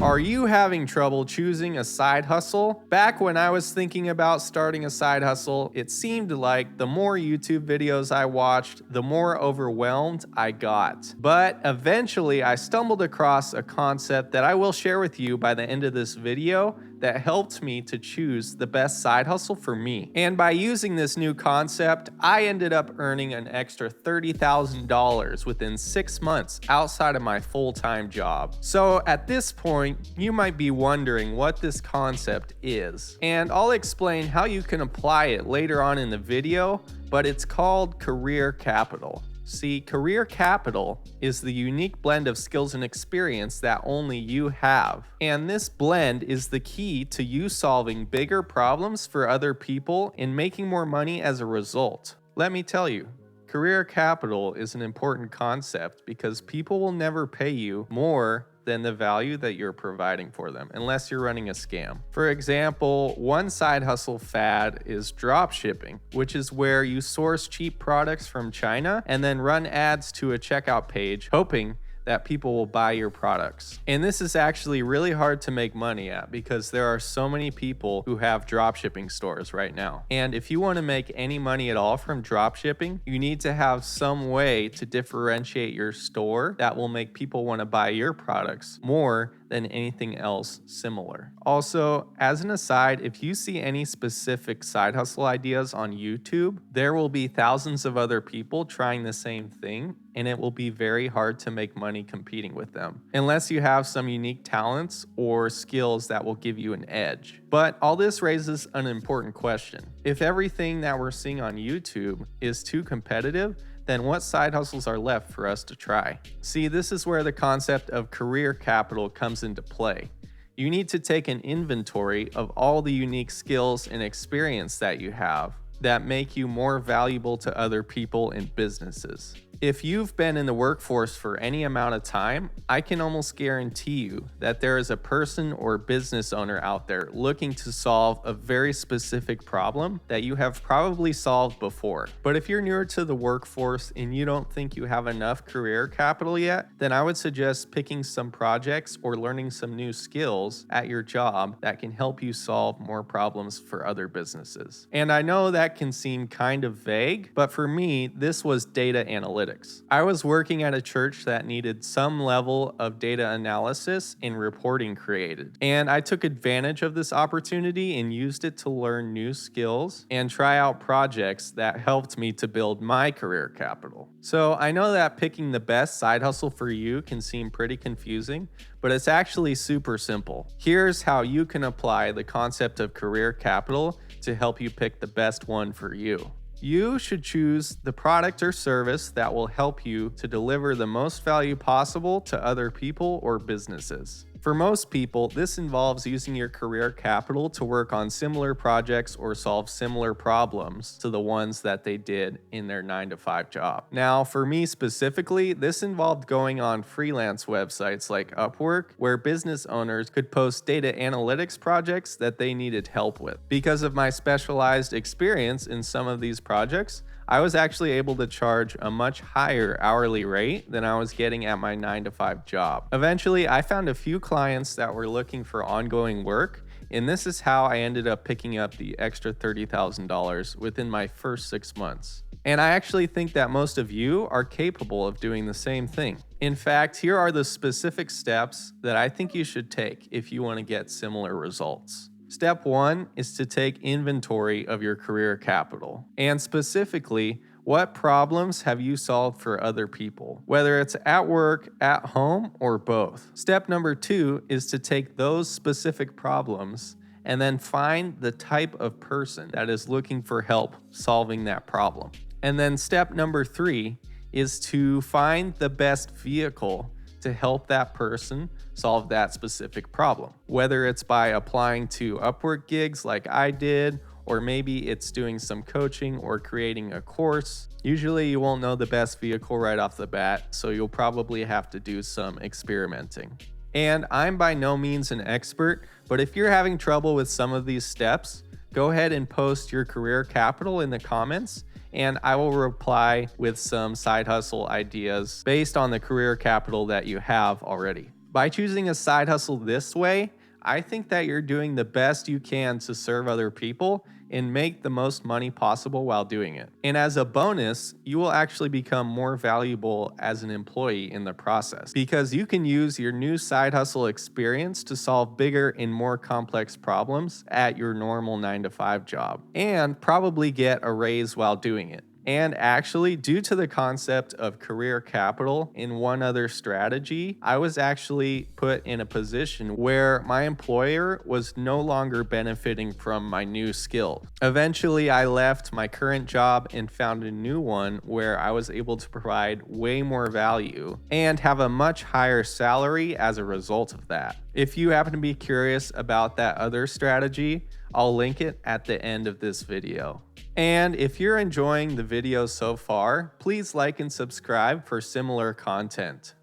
Are you having trouble choosing a side hustle? Back when I was thinking about starting a side hustle, it seemed like the more YouTube videos I watched, the more overwhelmed I got. But eventually I stumbled across a concept that I will share with you by the end of this video that helped me to choose the best side hustle for me. And by using this new concept, I ended up earning an extra $30,000 within 6 months outside of my full-time job. So at this point, you might be wondering what this concept is. And I'll explain how you can apply it later on in the video, but it's called career capital. See, career capital is the unique blend of skills and experience that only you have. And this blend is the key to you solving bigger problems for other people and making more money as a result. Let me tell you, career capital is an important concept because people will never pay you more than the value that you're providing for them, unless you're running a scam. For example, one side hustle fad is drop shipping, which is where you source cheap products from China and then run ads to a checkout page, hoping that people will buy your products. And this is actually really hard to make money at because there are so many people who have dropshipping stores right now. And if you want to make any money at all from dropshipping, you need to have some way to differentiate your store that will make people want to buy your products more than anything else similar. Also, as an aside, if you see any specific side hustle ideas on YouTube, there will be thousands of other people trying the same thing, and it will be very hard to make money competing with them, unless you have some unique talents or skills that will give you an edge. But all this raises an important question. If everything that we're seeing on YouTube is too competitive, then what side hustles are left for us to try? See, this is where the concept of career capital comes into play. You need to take an inventory of all the unique skills and experience that you have that make you more valuable to other people and businesses. If you've been in the workforce for any amount of time, I can almost guarantee you that there is a person or business owner out there looking to solve a very specific problem that you have probably solved before. But if you're newer to the workforce and you don't think you have enough career capital yet, then I would suggest picking some projects or learning some new skills at your job that can help you solve more problems for other businesses. And I know that can seem kind of vague, but for me, this was data analytics. I was working at a church that needed some level of data analysis and reporting created. And I took advantage of this opportunity and used it to learn new skills and try out projects that helped me to build my career capital. So I know that picking the best side hustle for you can seem pretty confusing, but it's actually super simple. Here's how you can apply the concept of career capital to help you pick the best one for you. You should choose the product or service that will help you to deliver the most value possible to other people or businesses. For most people, this involves using your career capital to work on similar projects or solve similar problems to the ones that they did in their 9-to-5 job. Now, for me specifically, this involved going on freelance websites like Upwork, where business owners could post data analytics projects that they needed help with. Because of my specialized experience in some of these projects, I was actually able to charge a much higher hourly rate than I was getting at my 9-to-5 job. Eventually, I found a few clients that were looking for ongoing work, and this is how I ended up picking up the extra $30,000 within my first 6 months. And I actually think that most of you are capable of doing the same thing. In fact, here are the specific steps that I think you should take if you want to get similar results. Step 1 is to take inventory of your career capital. And specifically, what problems have you solved for other people? Whether it's at work, at home, or both. Step number 2 is to take those specific problems and then find the type of person that is looking for help solving that problem. And then step number 3 is to find the best vehicle to help that person solve that specific problem. Whether it's by applying to Upwork gigs like I did, or maybe it's doing some coaching or creating a course. Usually you won't know the best vehicle right off the bat, so you'll probably have to do some experimenting. And I'm by no means an expert, but if you're having trouble with some of these steps, go ahead and post your career capital in the comments, and I will reply with some side hustle ideas based on the career capital that you have already. By choosing a side hustle this way, I think that you're doing the best you can to serve other people and make the most money possible while doing it. And as a bonus, you will actually become more valuable as an employee in the process because you can use your new side hustle experience to solve bigger and more complex problems at your normal 9 to 5 job and probably get a raise while doing it. And actually, due to the concept of career capital in one other strategy, I was actually put in a position where my employer was no longer benefiting from my new skill. Eventually, I left my current job and found a new one where I was able to provide way more value and have a much higher salary as a result of that. If you happen to be curious about that other strategy, I'll link it at the end of this video. And if you're enjoying the video so far, please like and subscribe for similar content.